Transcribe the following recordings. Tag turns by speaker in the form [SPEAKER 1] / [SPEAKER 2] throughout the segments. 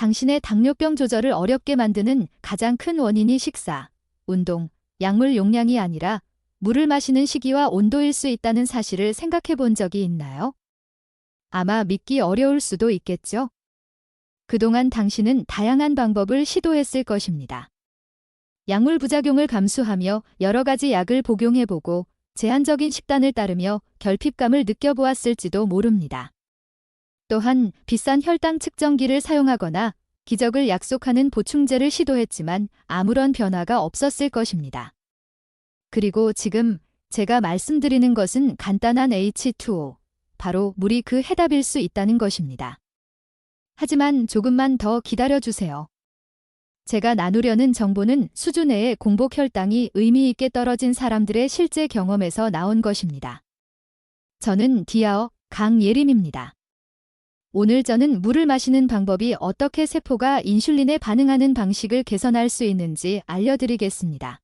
[SPEAKER 1] 당신의 당뇨병 조절을 어렵게 만드는 가장 큰 원인이 식사, 운동, 약물 용량이 아니라 물을 마시는 시기와 온도일 수 있다는 사실을 생각해 본 적이 있나요? 아마 믿기 어려울 수도 있겠죠? 그동안 당신은 다양한 방법을 시도했을 것입니다. 약물 부작용을 감수하며 여러 가지 약을 복용해보고 제한적인 식단을 따르며 결핍감을 느껴보았을지도 모릅니다. 또한 비싼 혈당 측정기를 사용하거나 기적을 약속하는 보충제를 시도했지만 아무런 변화가 없었을 것입니다. 그리고 지금 제가 말씀드리는 것은 간단한 H2O, 바로 물이 그 해답일 수 있다는 것입니다. 하지만 조금만 더 기다려주세요. 제가 나누려는 정보는 수주 내의 공복 혈당이 의미 있게 떨어진 사람들의 실제 경험에서 나온 것입니다. 저는 디아어 강예림입니다. 오늘 저는 물을 마시는 방법이 어떻게 세포가 인슐린에 반응하는 방식을 개선할 수 있는지 알려드리겠습니다.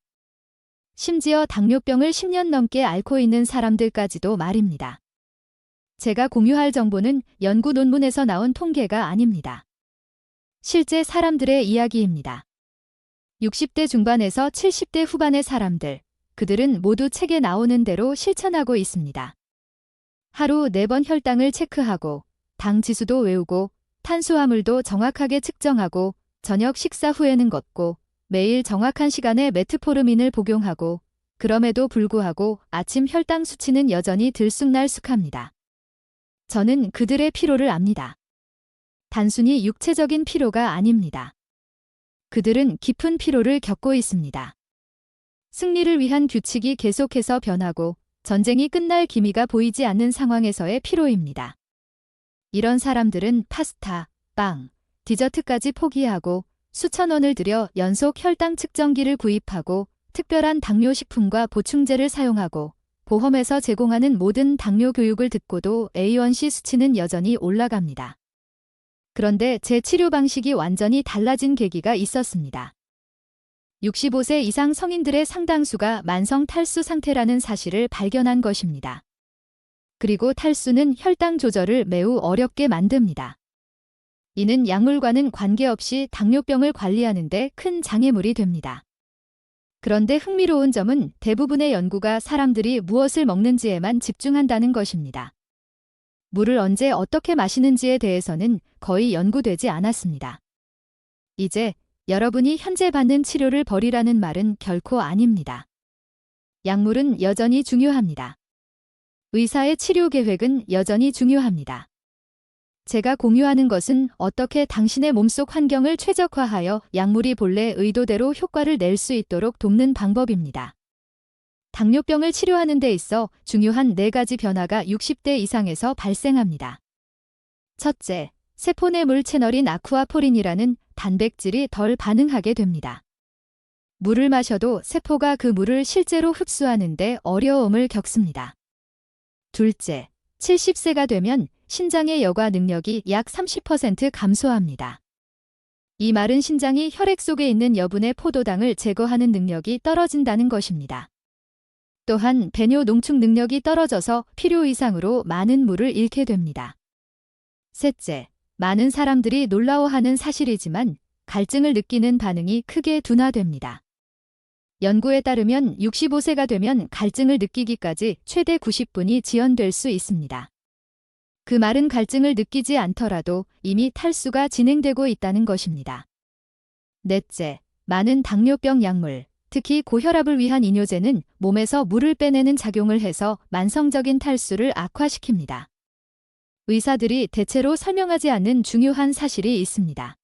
[SPEAKER 1] 심지어 당뇨병을 10년 넘게 앓고 있는 사람들까지도 말입니다. 제가 공유할 정보는 연구 논문에서 나온 통계가 아닙니다. 실제 사람들의 이야기입니다. 60대 중반에서 70대 후반의 사람들, 그들은 모두 책에 나오는 대로 실천하고 있습니다. 하루 4번 혈당을 체크하고 당 지수도 외우고 탄수화물도 정확하게 측정하고 저녁 식사 후에는 걷고 매일 정확한 시간에 메트포르민을 복용하고 그럼에도 불구하고 아침 혈당 수치는 여전히 들쑥날쑥합니다. 저는 그들의 피로를 압니다. 단순히 육체적인 피로가 아닙니다. 그들은 깊은 피로를 겪고 있습니다. 승리를 위한 규칙이 계속해서 변하고 전쟁이 끝날 기미가 보이지 않는 상황에서의 피로입니다. 이런 사람들은 파스타, 빵, 디저트까지 포기하고 수천 원을 들여 연속 혈당 측정기를 구입하고 특별한 당뇨식품과 보충제를 사용하고 보험에서 제공하는 모든 당뇨 교육을 듣고도 A1C 수치는 여전히 올라갑니다. 그런데 제 치료 방식이 완전히 달라진 계기가 있었습니다. 65세 이상 성인들의 상당수가 만성 탈수 상태라는 사실을 발견한 것입니다. 그리고 탈수는 혈당 조절을 매우 어렵게 만듭니다. 이는 약물과는 관계없이 당뇨병을 관리하는 데 큰 장애물이 됩니다. 그런데 흥미로운 점은 대부분의 연구가 사람들이 무엇을 먹는지에만 집중한다는 것입니다. 물을 언제 어떻게 마시는지에 대해서는 거의 연구되지 않았습니다. 이제 여러분이 현재 받는 치료를 버리라는 말은 결코 아닙니다. 약물은 여전히 중요합니다. 의사의 치료 계획은 여전히 중요합니다. 제가 공유하는 것은 어떻게 당신의 몸속 환경을 최적화하여 약물이 본래 의도대로 효과를 낼 수 있도록 돕는 방법입니다. 당뇨병을 치료하는 데 있어 중요한 4가지 변화가 60대 이상에서 발생합니다. 첫째, 세포 내 물 채널인 아쿠아포린이라는 단백질이 덜 반응하게 됩니다. 물을 마셔도 세포가 그 물을 실제로 흡수하는데 어려움을 겪습니다. 둘째, 70세가 되면 신장의 여과 능력이 약 30% 감소합니다. 이 말은 신장이 혈액 속에 있는 여분의 포도당을 제거하는 능력이 떨어진다는 것입니다. 또한 배뇨 농축 능력이 떨어져서 필요 이상으로 많은 물을 잃게 됩니다. 셋째, 많은 사람들이 놀라워하는 사실이지만 갈증을 느끼는 반응이 크게 둔화됩니다. 연구에 따르면 65세가 되면 갈증을 느끼기까지 최대 90분이 지연될 수 있습니다. 그 말은 갈증을 느끼지 않더라도 이미 탈수가 진행되고 있다는 것입니다. 넷째, 많은 당뇨병 약물, 특히 고혈압을 위한 이뇨제는 몸에서 물을 빼내는 작용을 해서 만성적인 탈수를 악화시킵니다. 의사들이 대체로 설명하지 않는 중요한 사실이 있습니다.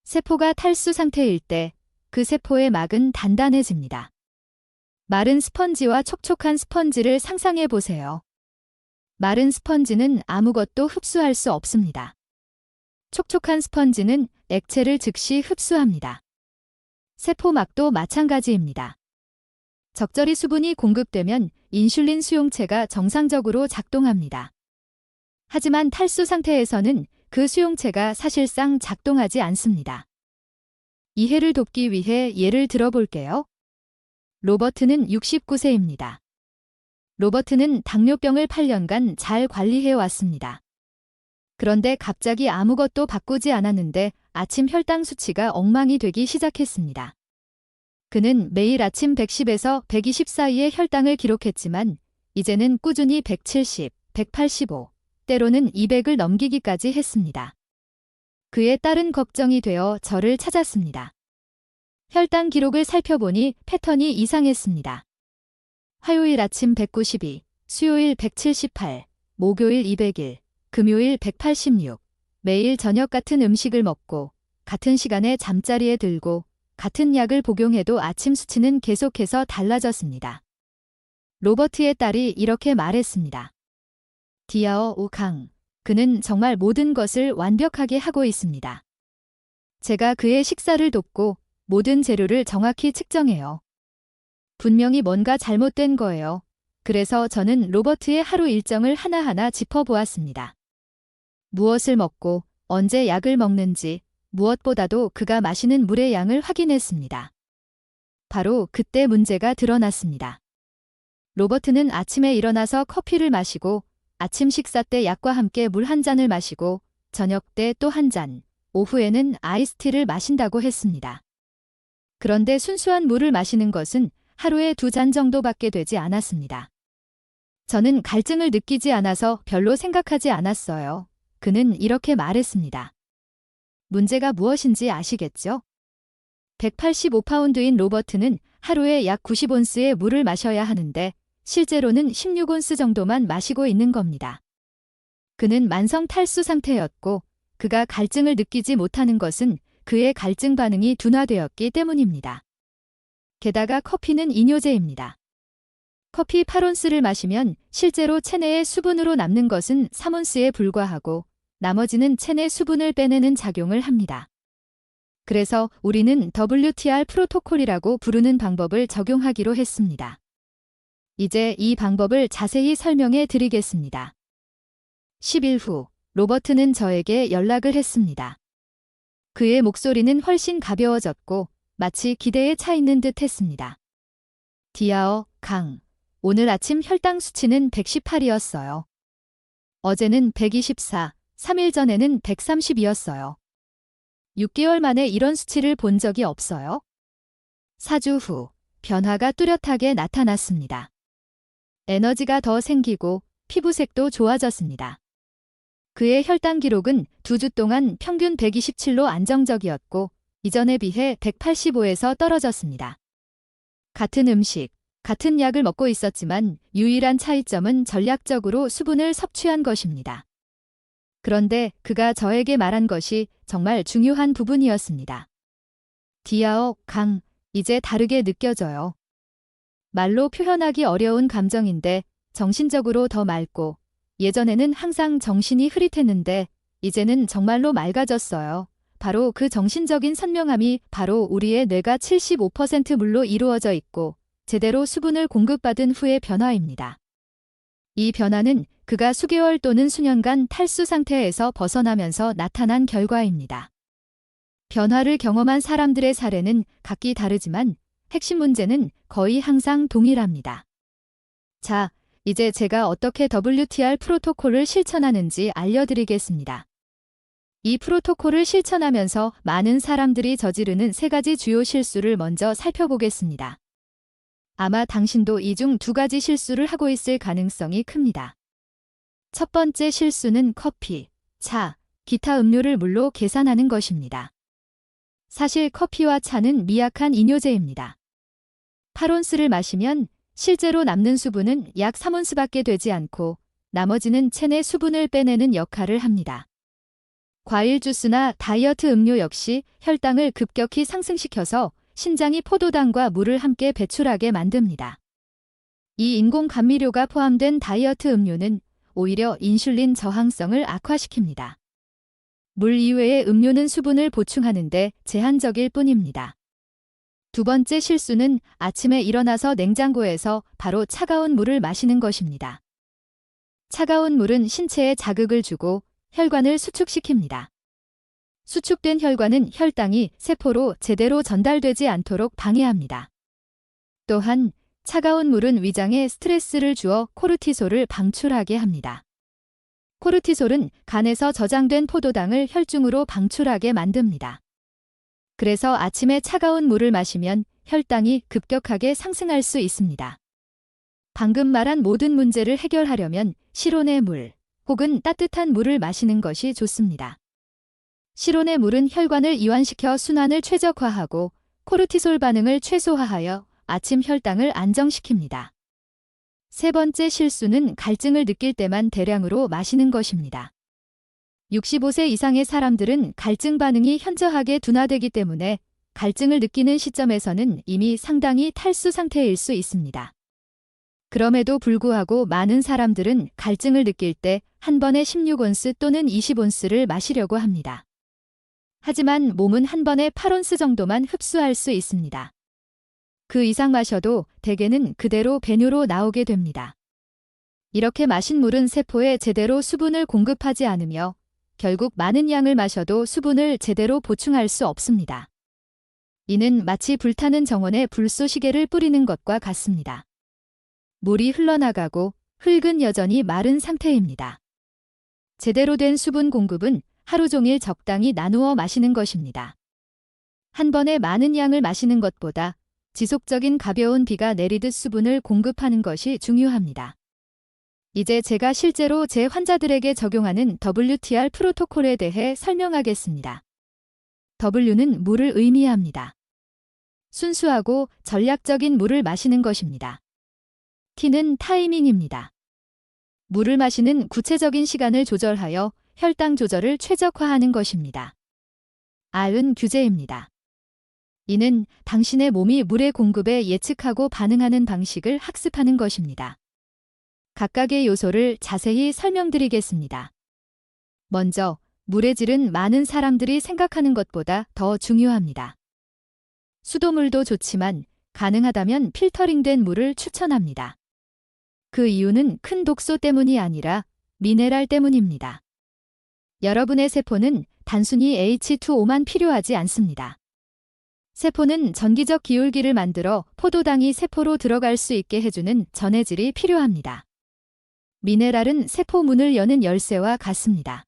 [SPEAKER 1] 세포가 탈수 상태일 때 그 세포의 막은 단단해집니다. 마른 스펀지와 촉촉한 스펀지를 상상해 보세요. 마른 스펀지는 아무것도 흡수할 수 없습니다. 촉촉한 스펀지는 액체를 즉시 흡수합니다. 세포막도 마찬가지입니다. 적절히 수분이 공급되면 인슐린 수용체가 정상적으로 작동합니다. 하지만 탈수 상태에서는 그 수용체가 사실상 작동하지 않습니다. 이해를 돕기 위해 예를 들어볼게요. 로버트는 69세입니다. 로버트는 당뇨병을 8년간 잘 관리해 왔습니다. 그런데 갑자기 아무것도 바꾸지 않았는데 아침 혈당 수치가 엉망이 되기 시작했습니다. 그는 매일 아침 110에서 120 사이의 혈당을 기록했지만 이제는 꾸준히 170, 185, 때로는 200을 넘기기까지 했습니다. 그에 따른 걱정이 되어 저를 찾았습니다. 혈당 기록을 살펴보니 패턴이 이상했습니다. 화요일 아침 192, 수요일 178, 목요일 201, 금요일 186, 매일 저녁 같은 음식을 먹고 같은 시간에 잠자리에 들고 같은 약을 복용해도 아침 수치는 계속해서 달라졌습니다. 로버트의 딸이 이렇게 말했습니다. 디아어 우캉, 그는 정말 모든 것을 완벽하게 하고 있습니다. 제가 그의 식사를 돕고 모든 재료를 정확히 측정해요. 분명히 뭔가 잘못된 거예요. 그래서 저는 로버트의 하루 일정을 하나하나 짚어보았습니다. 무엇을 먹고 언제 약을 먹는지, 무엇보다도 그가 마시는 물의 양을 확인했습니다. 바로 그때 문제가 드러났습니다. 로버트는 아침에 일어나서 커피를 마시고 아침 식사 때 약과 함께 물 한 잔을 마시고 저녁 때 또 한 잔, 오후에는 아이스티를 마신다고 했습니다. 그런데 순수한 물을 마시는 것은 하루에 2잔 정도밖에 되지 않았습니다. 저는 갈증을 느끼지 않아서 별로 생각하지 않았어요. 그는 이렇게 말했습니다. 문제가 무엇인지 아시겠죠? 185파운드인 로버트는 하루에 약 90온스의 물을 마셔야 하는데 실제로는 16온스 정도만 마시고 있는 겁니다. 그는 만성 탈수 상태였고 그가 갈증을 느끼지 못하는 것은 그의 갈증 반응이 둔화되었기 때문입니다. 게다가 커피는 이뇨제입니다. 커피 8온스를 마시면 실제로 체내에 수분으로 남는 것은 3온스에 불과하고 나머지는 체내 수분을 빼내는 작용을 합니다. 그래서 우리는 WTR 프로토콜이라고 부르는 방법을 적용하기로 했습니다. 이제 이 방법을 자세히 설명해 드리겠습니다. 10일 후, 로버트는 저에게 연락을 했습니다. 그의 목소리는 훨씬 가벼워졌고 마치 기대에 차 있는 듯 했습니다. 디아어, 강. 오늘 아침 혈당 수치는 118이었어요. 어제는 124, 3일 전에는 130이었어요. 6개월 만에 이런 수치를 본 적이 없어요. 4주 후, 변화가 뚜렷하게 나타났습니다. 에너지가 더 생기고 피부색도 좋아졌습니다. 그의 혈당 기록은 2주 동안 평균 127로 안정적이었고 이전에 비해 185에서 떨어졌습니다. 같은 음식, 같은 약을 먹고 있었지만 유일한 차이점은 전략적으로 수분을 섭취한 것입니다. 그런데 그가 저에게 말한 것이 정말 중요한 부분이었습니다. 디아어, 강, 이제 다르게 느껴져요. 말로 표현하기 어려운 감정인데 정신적으로 더 맑고 예전에는 항상 정신이 흐릿했는데 이제는 정말로 맑아졌어요. 바로 그 정신적인 선명함이 바로 우리의 뇌가 75% 물로 이루어져 있고 제대로 수분을 공급받은 후의 변화입니다. 이 변화는 그가 수개월 또는 수년간 탈수 상태에서 벗어나면서 나타난 결과입니다. 변화를 경험한 사람들의 사례는 각기 다르지만 핵심 문제는 거의 항상 동일합니다. 자, 이제 제가 어떻게 WTR 프로토콜을 실천하는지 알려드리겠습니다. 이 프로토콜을 실천하면서 많은 사람들이 저지르는 3가지 주요 실수를 먼저 살펴보겠습니다. 아마 당신도 이 중 2가지 실수를 하고 있을 가능성이 큽니다. 첫 번째 실수는 커피, 차, 기타 음료를 물로 계산하는 것입니다. 사실 커피와 차는 미약한 이뇨제입니다. 8온스를 마시면 실제로 남는 수분은 약 3온스밖에 되지 않고 나머지는 체내 수분을 빼내는 역할을 합니다. 과일 주스나 다이어트 음료 역시 혈당을 급격히 상승시켜서 신장이 포도당과 물을 함께 배출하게 만듭니다. 이 인공 감미료가 포함된 다이어트 음료는 오히려 인슐린 저항성을 악화시킵니다. 물 이외의 음료는 수분을 보충하는데 제한적일 뿐입니다. 두 번째 실수는 아침에 일어나서 냉장고에서 바로 차가운 물을 마시는 것입니다. 차가운 물은 신체에 자극을 주고 혈관을 수축시킵니다. 수축된 혈관은 혈당이 세포로 제대로 전달되지 않도록 방해합니다. 또한 차가운 물은 위장에 스트레스를 주어 코르티솔을 방출하게 합니다. 코르티솔은 간에서 저장된 포도당을 혈중으로 방출하게 만듭니다. 그래서 아침에 차가운 물을 마시면 혈당이 급격하게 상승할 수 있습니다. 방금 말한 모든 문제를 해결하려면 실온의 물 혹은 따뜻한 물을 마시는 것이 좋습니다. 실온의 물은 혈관을 이완시켜 순환을 최적화하고 코르티솔 반응을 최소화하여 아침 혈당을 안정시킵니다. 세 번째 실수는 갈증을 느낄 때만 대량으로 마시는 것입니다. 65세 이상의 사람들은 갈증 반응이 현저하게 둔화되기 때문에 갈증을 느끼는 시점에서는 이미 상당히 탈수 상태일 수 있습니다. 그럼에도 불구하고 많은 사람들은 갈증을 느낄 때 한 번에 16온스 또는 20온스를 마시려고 합니다. 하지만 몸은 한 번에 8온스 정도만 흡수할 수 있습니다. 그 이상 마셔도 대개는 그대로 배뇨로 나오게 됩니다. 이렇게 마신 물은 세포에 제대로 수분을 공급하지 않으며 결국 많은 양을 마셔도 수분을 제대로 보충할 수 없습니다. 이는 마치 불타는 정원에 불쏘시개를 뿌리는 것과 같습니다. 물이 흘러나가고 흙은 여전히 마른 상태입니다. 제대로 된 수분 공급은 하루 종일 적당히 나누어 마시는 것입니다. 한 번에 많은 양을 마시는 것보다 지속적인 가벼운 비가 내리듯 수분을 공급하는 것이 중요합니다. 이제 제가 실제로 제 환자들에게 적용하는 WTR 프로토콜에 대해 설명하겠습니다. W는 물을 의미합니다. 순수하고 전략적인 물을 마시는 것입니다. T는 타이밍입니다. 물을 마시는 구체적인 시간을 조절하여 혈당 조절을 최적화하는 것입니다. R은 규제입니다. 이는 당신의 몸이 물의 공급에 예측하고 반응하는 방식을 학습하는 것입니다. 각각의 요소를 자세히 설명드리겠습니다. 먼저, 물의 질은 많은 사람들이 생각하는 것보다 더 중요합니다. 수돗물도 좋지만 가능하다면 필터링된 물을 추천합니다. 그 이유는 큰 독소 때문이 아니라 미네랄 때문입니다. 여러분의 세포는 단순히 H2O만 필요하지 않습니다. 세포는 전기적 기울기를 만들어 포도당이 세포로 들어갈 수 있게 해주는 전해질이 필요합니다. 미네랄은 세포 문을 여는 열쇠와 같습니다.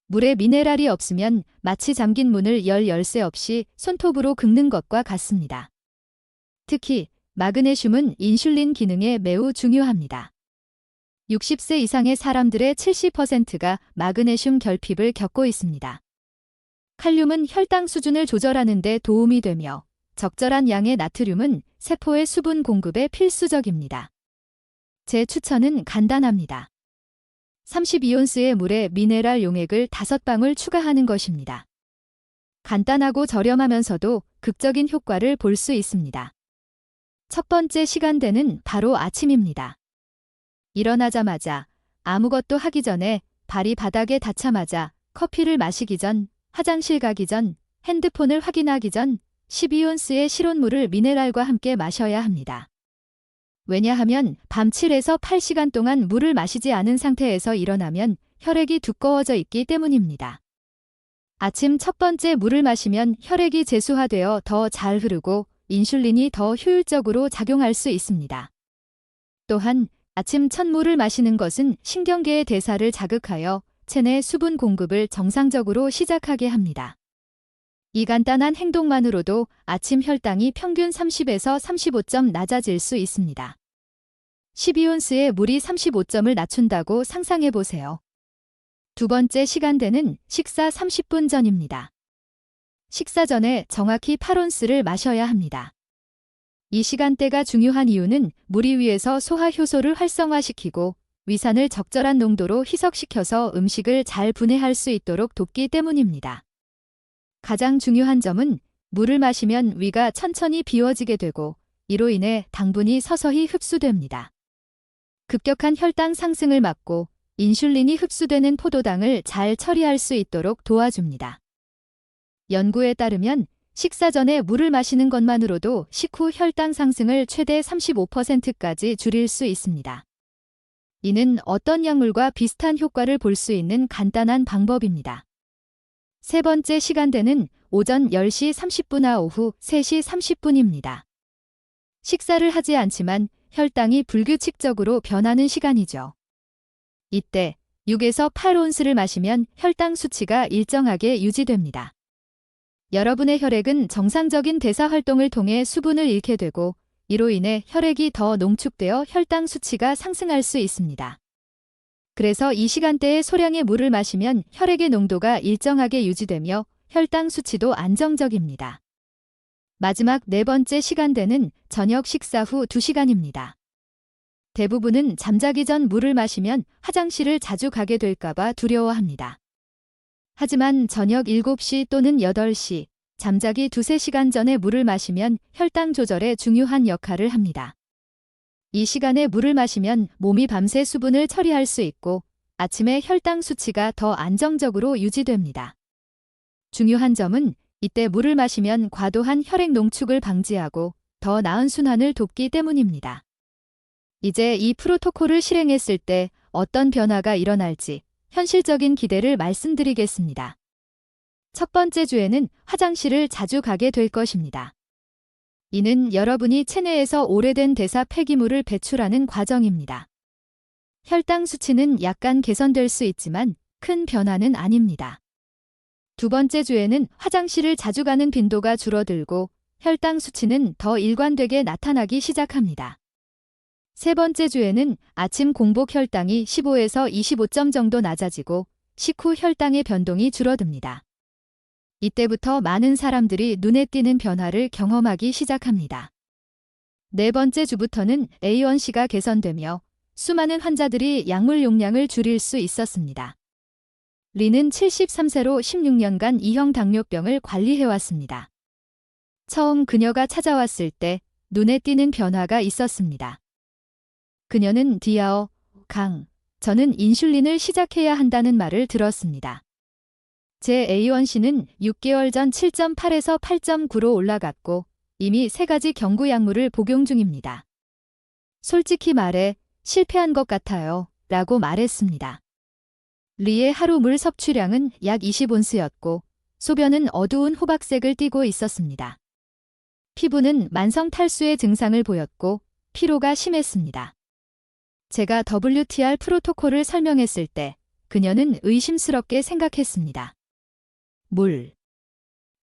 [SPEAKER 1] 물에 미네랄이 없으면 마치 잠긴 문을 열 열쇠 없이 손톱으로 긁는 것과 같습니다. 특히 마그네슘은 인슐린 기능에 매우 중요합니다. 60세 이상의 사람들의 70%가 마그네슘 결핍을 겪고 있습니다. 칼륨은 혈당 수준을 조절하는 데 도움이 되며 적절한 양의 나트륨은 세포의 수분 공급에 필수적입니다. 제 추천은 간단합니다. 32온스의 물에 미네랄 용액을 5방울 추가하는 것입니다. 간단하고 저렴하면서도 극적인 효과를 볼 수 있습니다. 첫 번째 시간대는 바로 아침입니다. 일어나자마자 아무것도 하기 전에 발이 바닥에 닿자마자 커피를 마시기 전, 화장실 가기 전, 핸드폰을 확인하기 전 12온스의 실온물을 미네랄과 함께 마셔야 합니다. 왜냐하면 밤 7에서 8시간 동안 물을 마시지 않은 상태에서 일어나면 혈액이 두꺼워져 있기 때문입니다. 아침 첫 번째 물을 마시면 혈액이 제수화되어 더 잘 흐르고 인슐린이 더 효율적으로 작용할 수 있습니다. 또한 아침 첫 물을 마시는 것은 신경계의 대사를 자극하여 체내 수분 공급을 정상적으로 시작하게 합니다. 이 간단한 행동만으로도 아침 혈당이 평균 30에서 35점 낮아질 수 있습니다. 12온스의 물이 35점을 낮춘다고 상상해 보세요. 두 번째 시간대는 식사 30분 전입니다. 식사 전에 정확히 8온스를 마셔야 합니다. 이 시간대가 중요한 이유는 물이 위에서 소화 효소를 활성화시키고 위산을 적절한 농도로 희석시켜서 음식을 잘 분해할 수 있도록 돕기 때문입니다. 가장 중요한 점은 물을 마시면 위가 천천히 비워지게 되고 이로 인해 당분이 서서히 흡수됩니다. 급격한 혈당 상승을 막고 인슐린이 흡수되는 포도당을 잘 처리할 수 있도록 도와줍니다. 연구에 따르면 식사 전에 물을 마시는 것만으로도 식후 혈당 상승을 최대 35%까지 줄일 수 있습니다. 이는 어떤 약물과 비슷한 효과를 볼 수 있는 간단한 방법입니다. 세 번째 시간대는 오전 10시 30분와 오후 3시 30분입니다. 식사를 하지 않지만 혈당이 불규칙적으로 변하는 시간이죠. 이때 6에서 8온스를 마시면 혈당 수치가 일정하게 유지됩니다. 여러분의 혈액은 정상적인 대사 활동을 통해 수분을 잃게 되고 이로 인해 혈액이 더 농축되어 혈당 수치가 상승할 수 있습니다. 그래서 이 시간대에 소량의 물을 마시면 혈액의 농도가 일정하게 유지되며 혈당 수치도 안정적입니다. 마지막 네 번째 시간대는 저녁 식사 후 2시간입니다. 대부분은 잠자기 전 물을 마시면 화장실을 자주 가게 될까봐 두려워합니다. 하지만 저녁 7시 또는 8시, 잠자기 2~3시간 전에 물을 마시면 혈당 조절에 중요한 역할을 합니다. 이 시간에 물을 마시면 몸이 밤새 수분을 처리할 수 있고 아침에 혈당 수치가 더 안정적으로 유지됩니다. 중요한 점은 이때 물을 마시면 과도한 혈액 농축을 방지하고 더 나은 순환을 돕기 때문입니다. 이제 이 프로토콜을 실행했을 때 어떤 변화가 일어날지 현실적인 기대를 말씀드리겠습니다. 첫 번째 주에는 화장실을 자주 가게 될 것입니다. 이는 여러분이 체내에서 오래된 대사 폐기물을 배출하는 과정입니다. 혈당 수치는 약간 개선될 수 있지만 큰 변화는 아닙니다. 두 번째 주에는 화장실을 자주 가는 빈도가 줄어들고 혈당 수치는 더 일관되게 나타나기 시작합니다. 세 번째 주에는 아침 공복 혈당이 15에서 25점 정도 낮아지고 식후 혈당의 변동이 줄어듭니다. 이때부터 많은 사람들이 눈에 띄는 변화를 경험하기 시작합니다. 네 번째 주부터는 A1C가 개선되며 수많은 환자들이 약물 용량을 줄일 수 있었습니다. 리는 73세로 16년간 2형 당뇨병을 관리해왔습니다. 처음 그녀가 찾아왔을 때 눈에 띄는 변화가 있었습니다. 그녀는 디아어, 강, 저는 인슐린을 시작해야 한다는 말을 들었습니다. 제 A1C는 6개월 전 7.8에서 8.9로 올라갔고 이미 3가지 경구 약물을 복용 중입니다. 솔직히 말해 실패한 것 같아요. 라고 말했습니다. 리의 하루 물 섭취량은 약 20온스였고 소변은 어두운 호박색을 띠고 있었습니다. 피부는 만성 탈수의 증상을 보였고 피로가 심했습니다. 제가 WTR 프로토콜을 설명했을 때 그녀는 의심스럽게 생각했습니다. 물.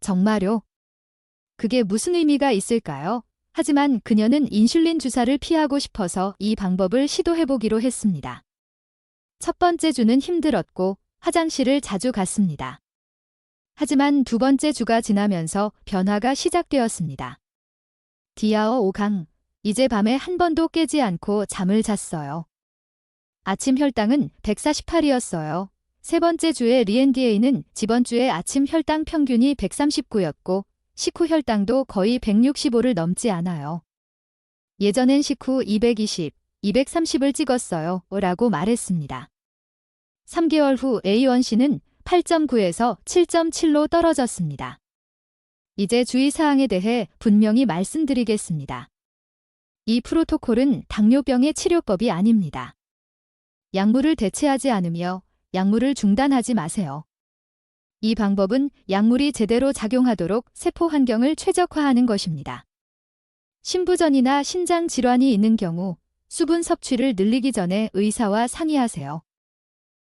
[SPEAKER 1] 정말요? 그게 무슨 의미가 있을까요? 하지만 그녀는 인슐린 주사를 피하고 싶어서 이 방법을 시도해보기로 했습니다. 첫 번째 주는 힘들었고 화장실을 자주 갔습니다. 하지만 두 번째 주가 지나면서 변화가 시작되었습니다. 디아어 5강. 이제 밤에 한 번도 깨지 않고 잠을 잤어요. 아침 혈당은 148이었어요. 세 번째 주의 리엔디에이는 지번 주의 아침 혈당 평균이 139였고 식후 혈당도 거의 165를 넘지 않아요. 예전엔 식후 220, 230을 찍었어요. 라고 말했습니다. 3개월 후 A1C는 8.9에서 7.7로 떨어졌습니다. 이제 주의사항에 대해 분명히 말씀드리겠습니다. 이 프로토콜은 당뇨병의 치료법이 아닙니다. 약물을 대체하지 않으며 약물을 중단하지 마세요. 이 방법은 약물이 제대로 작용하도록 세포 환경을 최적화하는 것입니다. 신부전이나 신장 질환이 있는 경우 수분 섭취를 늘리기 전에 의사와 상의하세요.